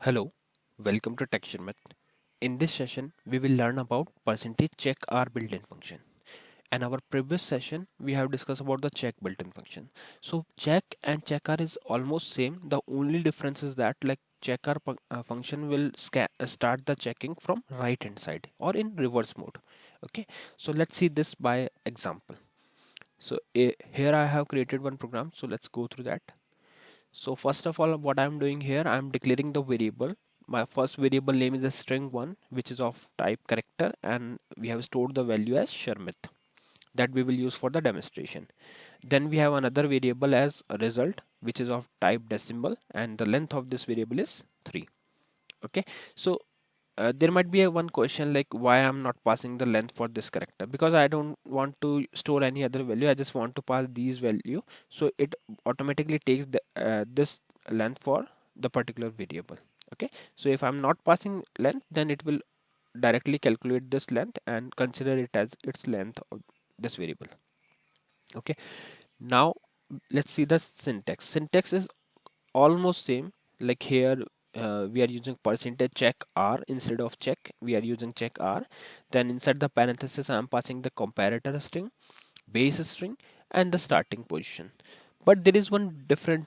Hello, welcome to Checkr. In this session, we will learn about percentage check R built-in function. In our previous session, we have discussed about the check built-in function. So check and check R is almost same. The only difference is that like check R function will start the checking from right hand side or in reverse mode. Okay, so let's see this by example. So here I have created one program. So let's go through that. So first of all, what I'm doing here, I'm declaring the variable. My first variable name is a string1, which is of type character, and we have stored the value as Sharmit that we will use for the demonstration. Then we have another variable as a result, which is of type decimal, and the length of this variable is 3. Okay, so there might be one question like why I'm not passing the length for this character, because I don't want to store any other value. I just want to pass these value, so it automatically takes this length for the particular variable. Okay, so if I'm not passing length, then it will directly calculate this length and consider it as its length of this variable. Okay, now let's see the syntax is almost same. Like here we are using percentage check R instead of check, we are using check R. Then inside the parenthesis I am passing the comparator string, base string, and the starting position. But there is one difference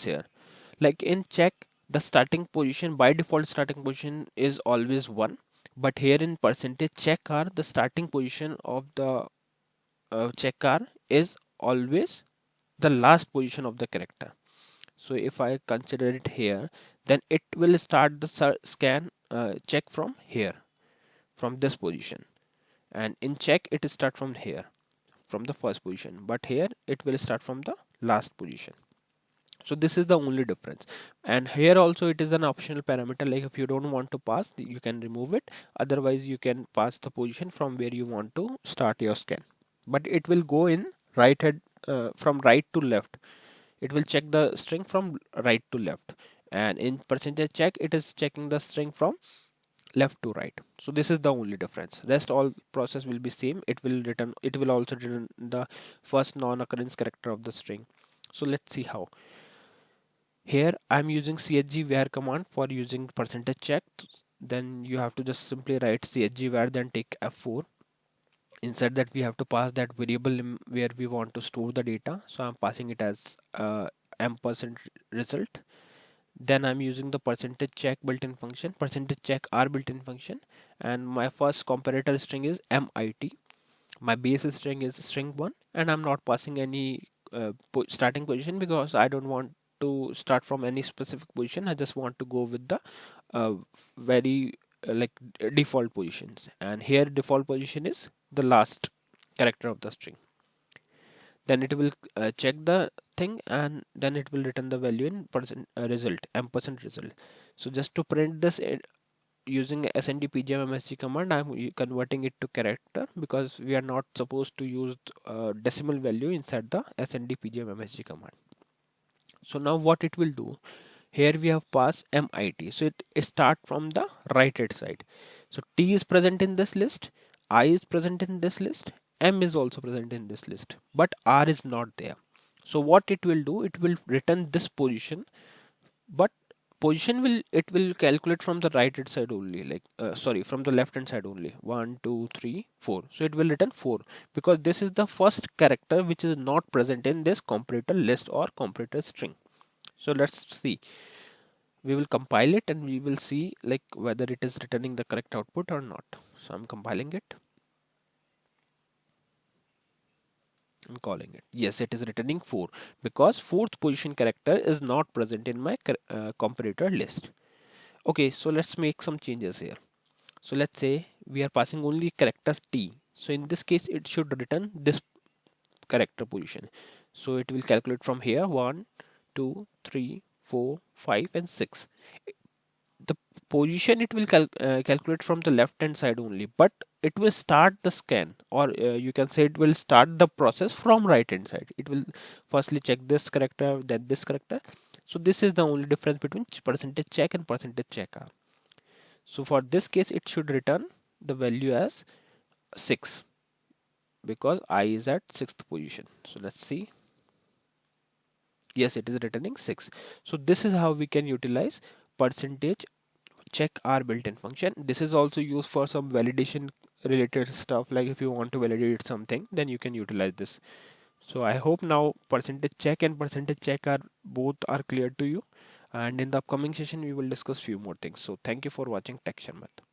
here. Like in check, the starting position, by default starting position is always 1, but here in percentage check R, the starting position of the check R is always the last position of the character. So if I consider it here, then it will start the scan check from here, from this position, and in check it start from here, from the first position, but here it will start from the last position. So this is the only difference. And here also it is an optional parameter, like if you don't want to pass, you can remove it. Otherwise you can pass the position from where you want to start your scan, but it will go in right head from right to left. It will check the string from right to left, and in percentage check it is checking the string from left to right. So this is the only difference. Rest all process will be same. It will also return the first non-occurrence character of the string. So let's see how. Here I'm using chg var command for using percentage check. Then you have to just simply write chg var, then take f4. Inside that we have to pass that variable where we want to store the data. So I'm passing it as ampersand result. Then I'm using the percentage check built-in function, percentage check R built-in function, and my first comparator string is MIT. My base string is string1, and I'm not passing any starting position because I don't want to start from any specific position. I just want to go with the very like default positions, and here default position is the last character of the string. Then it will check the thing, and then it will return the value in percent result, ampersand result. So just to print this using snd pgm msg command, I'm converting it to character because we are not supposed to use decimal value inside the snd pgm msg command. So now what it will do, here we have passed MIT, so it start from the right hand side. So T is present in this list, I is present in this list, M is also present in this list, but R is not there. So what it will do, it will return this position, but position will calculate from the right hand side only, like sorry, from the left hand side only. 1 2 3 4, so it will return 4 because this is the first character which is not present in this comparator list or comparator string. So let's see, we will compile it and we will see like whether it is returning the correct output or not. So I'm compiling it and calling it. Yes, it is returning 4 because fourth position character is not present in my comparator list. Okay, so let's make some changes here. So let's say we are passing only characters T. So in this case it should return this character position. So it will calculate from here 1 2 3 4 5 and 6. The position it will calculate from the left hand side only, but it will start the scan, or you can say it will start the process from right hand side. It will firstly check this character, then this character. So this is the only difference between percentage check and percentage check R. So for this case it should return the value as 6 because I is at 6th position. So let's see. Yes, it is returning 6. So this is how we can utilize percentage check our built-in function. This is also used for some validation related stuff, like if you want to validate something, then you can utilize this. So I hope now percentage check and percentage check are both are clear to you, and in the upcoming session we will discuss few more things. So thank you for watching Tech Sharmat.